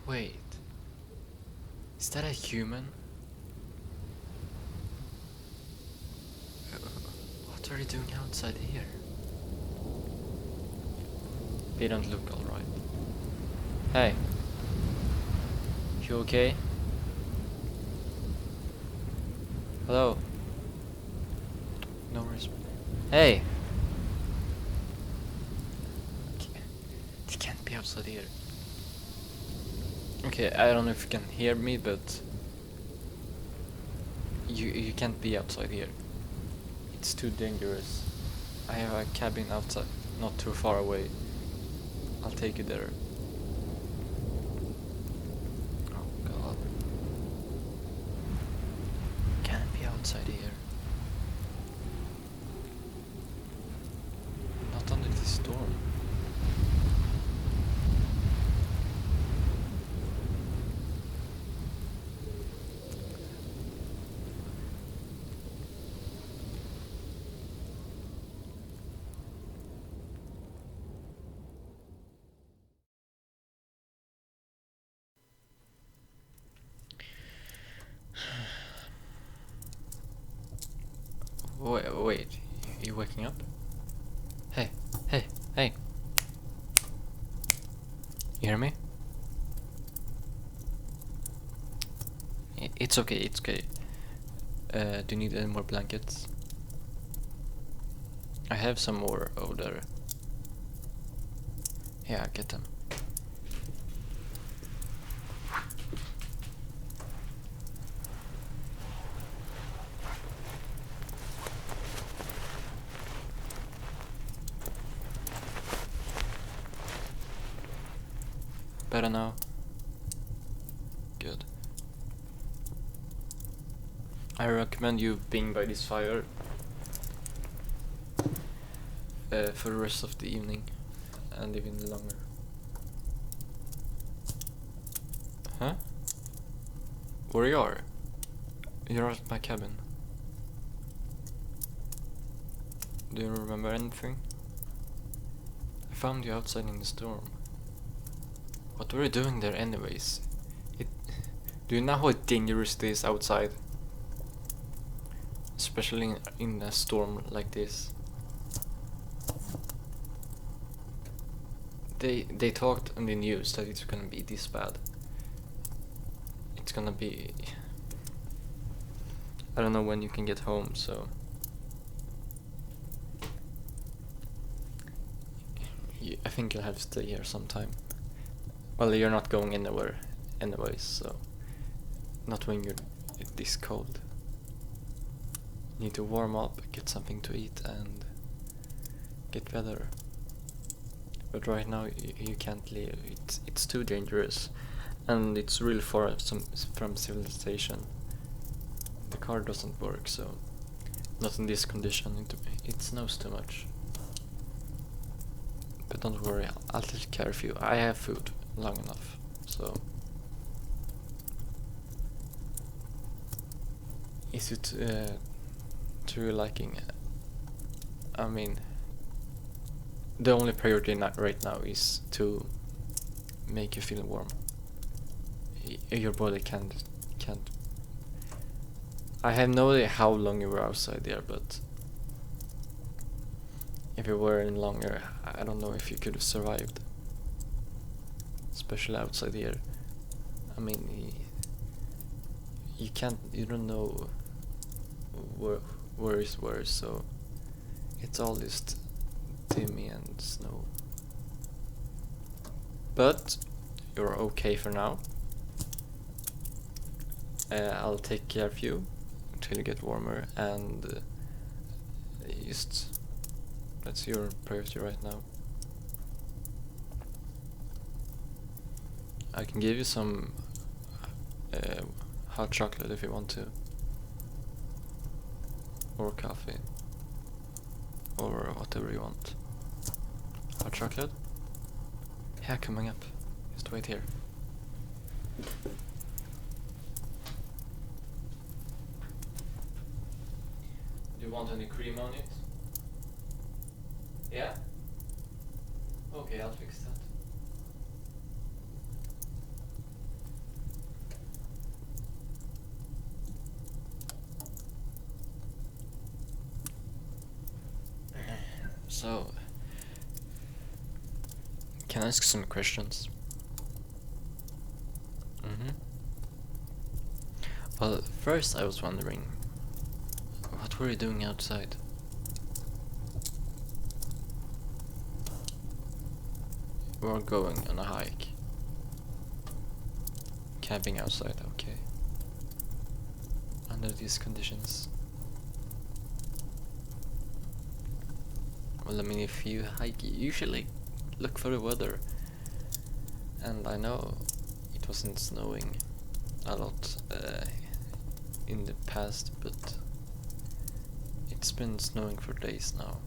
Wait, is that a human? What are you doing outside here? They don't look alright. Hey. You okay? Hello? No response. Hey! You can't be outside here. Okay, I don't know if you can hear me, but you can't be outside here. It's too dangerous. I have a cabin outside, not too far away. I'll take you there. Oh god. Can't be outside here. Not under this storm. Wait, you waking up? Hey, hey. You hear me? It's okay, it's okay. Do you need any more blankets? I have some more over there. Yeah, get them. Better now? Good. I recommend you being by this fire for the rest of the evening and even longer. Huh? Where you are? You're at my cabin. Do you remember anything? I found you outside in the storm. What were you doing there anyways? Do you know how dangerous it is outside? Especially in a storm like this. They talked on the news that it's gonna be this bad. It's gonna be... I don't know when you can get home, so... I think you'll have to stay here sometime. Well, you're not going anywhere anyways, so... Not when you're this cold. You need to warm up, get something to eat, and get better. But right now you can't leave. It's too dangerous, and it's really far from civilization. The car doesn't work, so not in this condition. It snows too much. But don't worry, I'll take care of you. I have food long enough, so. Is it to your liking? I mean, the only priority right now is to make you feel warm. Your body can't. I have no idea how long you were outside there, but if you were in longer, I don't know if you could have survived. Especially outside here. I mean, you don't know where is where, so it's all just dimmy and snow. But you're okay for now. I'll take care of you until you get warmer, and just that's your priority right now. I can give you some hot chocolate if you want to, or coffee, or whatever you want. Hot chocolate? Yeah, coming up. Just wait here. Do you want any cream on it? Yeah? Okay, I'll fix that. So, can I ask some questions? Well, first I was wondering, what were you doing outside? We were going on a hike. Camping outside, okay. Under these conditions. Well, I mean, if you hike, you usually look for the weather. And I know it wasn't snowing a lot in the past, but it's been snowing for days now.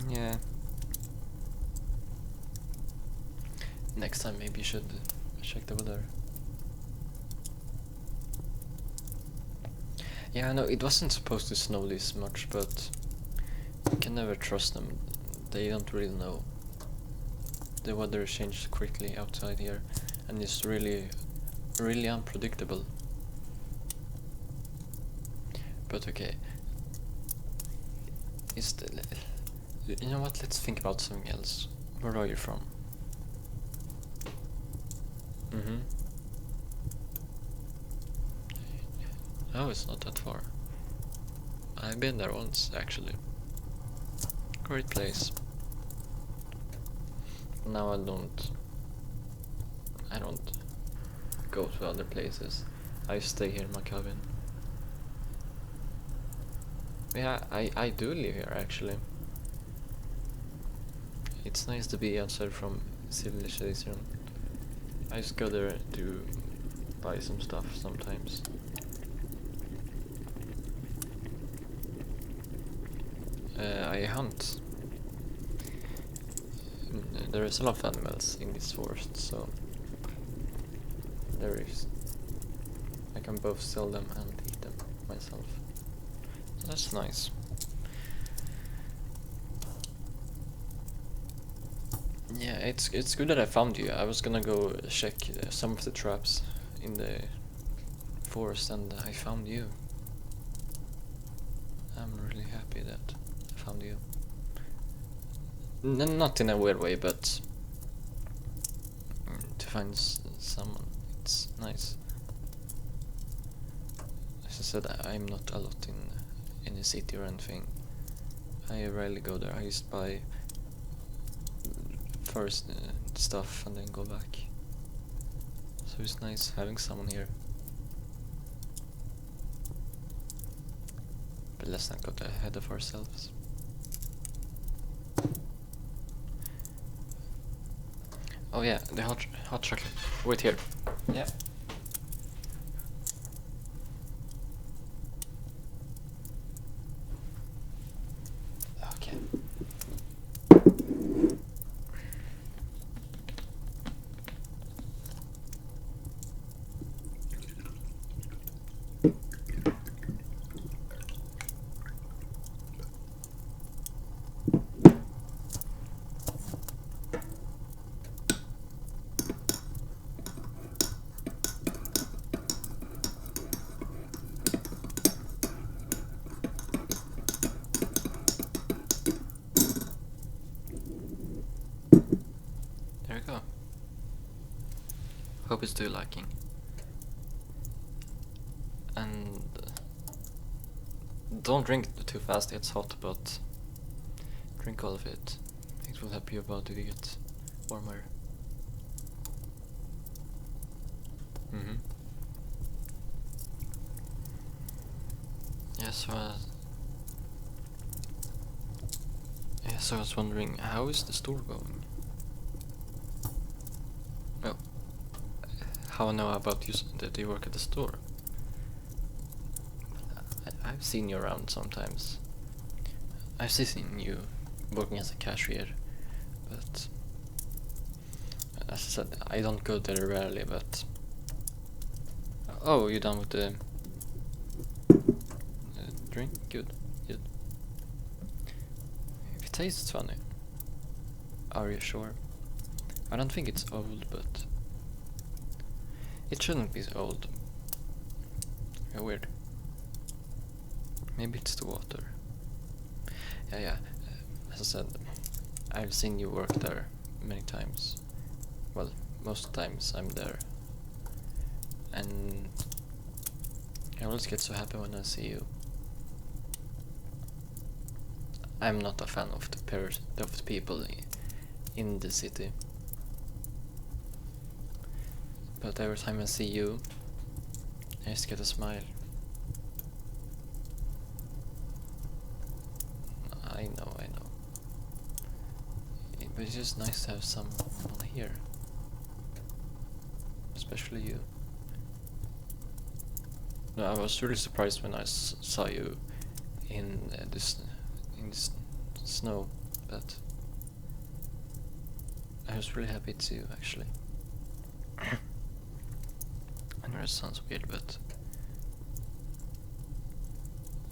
Yeah. Next time maybe you should check the weather. Yeah, I know it wasn't supposed to snow this much, but you can never trust them. They don't really know. The weather changes quickly outside here, and it's really unpredictable. But okay. You know what? Let's think about something else. Where are you from? Oh, it's not that far. I've been there once, actually. Great place. Now I don't go to other places. I stay here in my cabin. Yeah, I do live here, actually. It's nice to be outside from civilization. I just go there to buy some stuff sometimes. I hunt. There is a lot of animals in this forest, so I can both sell them and eat them myself. So that's nice. Yeah, it's good that I found you. I was gonna go check some of the traps in the forest, and I found you. I'm really happy that I found you. Not in a weird way, but to find someone, it's nice. As I said, I'm not a lot in the city or anything. I rarely go there. I just buy first stuff and then go back. So it's nice having someone here. But let's not get ahead of ourselves. Oh yeah, the hot chocolate. Wait here. Yeah. Okay. There we go. Hope it's to your liking. And don't drink too fast, it's hot, but drink all of it. It will help your body to get warmer. Yeah, so I was wondering, how is the store going? Oh, how I know about you that you work at the store? I've seen you around sometimes. I've seen you working as a cashier, but as I said, I don't go there rarely, but... Oh, you done with the drink? Good. If it tastes funny. Are you sure? I don't think it's old, but it shouldn't be old. Weird. Maybe it's the water. Yeah. As I said, I've seen you work there many times. Well, most times I'm there. And I always get so happy when I see you. I'm not a fan of the people in the city. But every time I see you, I just get a smile. I know. But it's just nice to have someone here. Especially you. No, I was really surprised when I saw you in this snow, but I was really happy too, actually. I know it sounds weird, but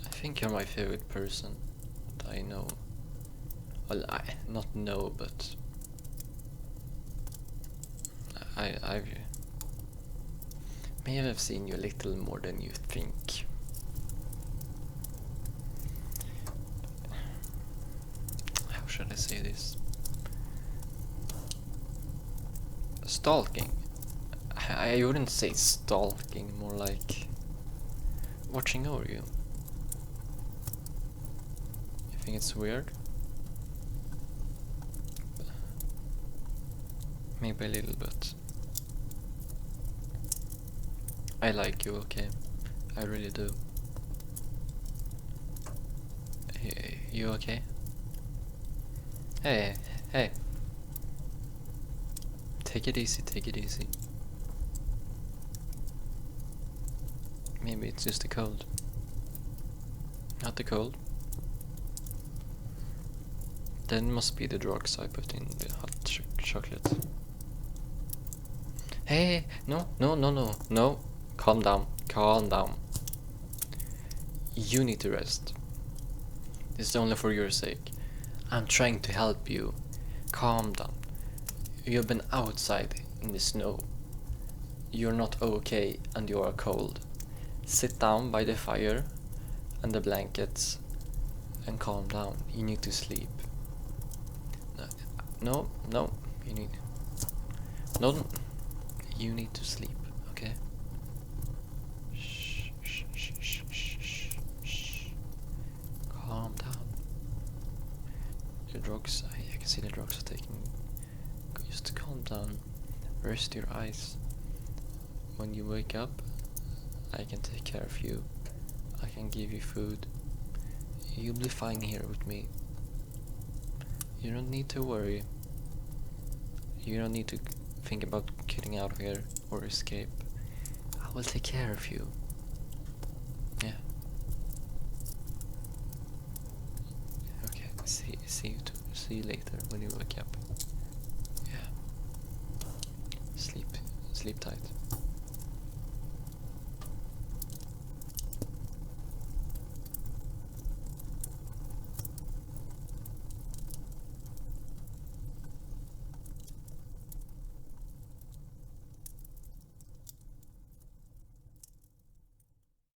I think you're my favorite person that I know. Well, I not know, but I've maybe I've seen you a little more than you think. How should I say this? Stalking. I wouldn't say stalking, more like watching over you. You think it's weird? Maybe a little bit. I like you, okay? I really do. You okay? Hey. Take it easy. Maybe it's just the cold. Not the cold. Then must be the drugs I put in the hot chocolate. Hey, no. Calm down. You need to rest. This is only for your sake. I'm trying to help you. Calm down. You've been outside in the snow. You're not okay and you are cold. Sit down by the fire and the blankets and calm down. You need to sleep. No, you need to sleep, okay? Shh. Calm down. Your drugs, I can see the drugs are taking. Just calm down. Rest your eyes. When you wake up, I can take care of you. I can give you food. You'll be fine here with me. You don't need to worry. You don't need to think about getting out of here or escape. I will take care of you. Yeah. Okay. See you later when you wake up. Yeah. Sleep tight.